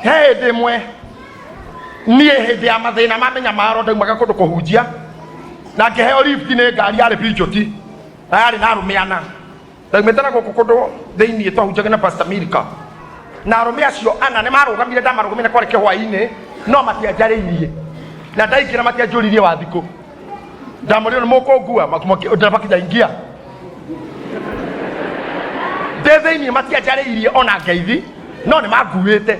he ndimwe nie hindi ya mathina mamenya maro ndaumaga kundu kuhunjia na ngeheo lift ni ngari ya Pijoti ari na rumiana ndaumetana guku kundu thiini twahunjaga na Pastor Milka na arume acio ana ne marugamire ndamarugumire kwari kihwaini no matianjariirie na ndaikira matianjuririe wathiku ndamuri ni mukungua ndabakija ingia thiini matianjariirie ona ngeithi no ni maguite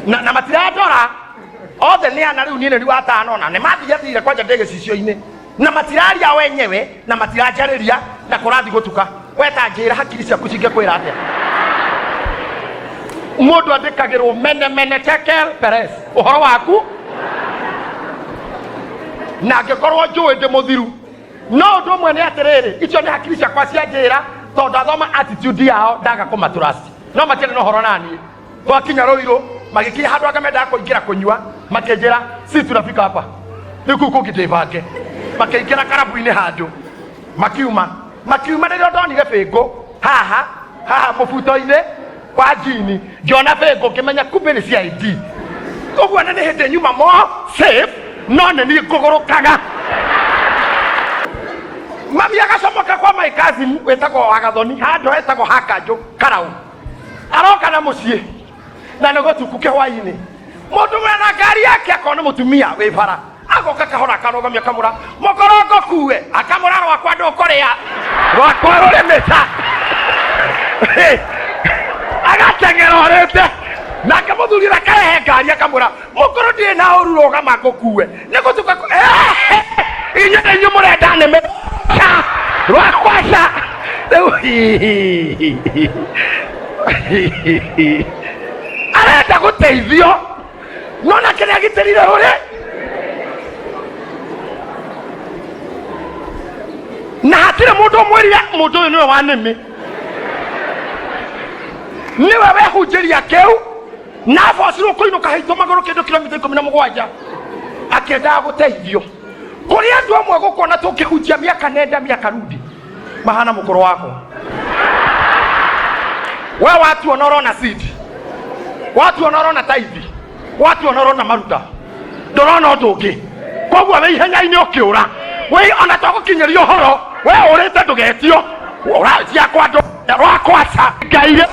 na matiradora othe ni ana riu ni watano na ni mathiathire kwanja ndege cicio-ini na matiraria wenyewe na matiranjariria na kurathi gutuka weta njira hakiri ciaku cingekwira atia mundu andikagirwo mene Tekel Perez uhoro waku na ngikorwo njui ndi muthiru no ndu mwe ni atiriri icio ni hakiri ciakwa cia njira tondu athoma attitude yao ndaga kumatrust no matiene no horo nani twakinya Ruiru magikinya handu akamenda kuingira kunyua makenjira si tunafika hapa niku kugitibange makiingira karabu-ini handu makiuma ndio ndonire bengo haha mubuto-ini kwa jini ngiona bengo ngimenya kumbe ni CID koguo nĩ hĩndĩ nyuma mo safe no nĩ ngugurukaga mami agacomoka kwa my cousin wetagwo Agathoni handu hetagwo Hakanjũ Karau aroka na muciĩ na nĩ gũtuku kĩhwainĩ mũndũ wena ngari yake akona mũtumia wĩ bara agoka kahora akarogamia kamura mũkorongo kuwe akamura rwakwa ndũkũrĩa rwakwa rũrĩmĩta agateng'era orĩte nake mũthuri akarehe ngari akamura mũkũrũ ndirĩ na ũru rũgama ngũkue nĩ gũtuka inyuĩ mũrenda nĩme rwakwaca arenda gũteithio no nake nĩ agitĩrire ũrĩ na hatirĩ mũndũ ũmwĩrire mũndũ ũyũ nĩwe wa nĩmĩ niwe wehunjĩria kĩu na bocirwo kũinũka haitũ magũrũ kĩndũ kilomita 17 akĩendaga gũteithio kũrĩ andũ amwe gũkona tũkĩhunjia mĩaka nenda mĩaka rudi mahana mũkũrũ wako we watu wanarona seed watu wanarona tithe watu wanarona maruta ndorona ũndũ ũngĩ koguo we ihenya-inĩ ũkĩũra we ona twagũkinyĩria ũhoro we ũrĩte ndũgetio ũracia kwa andũ rwakwaca Ngai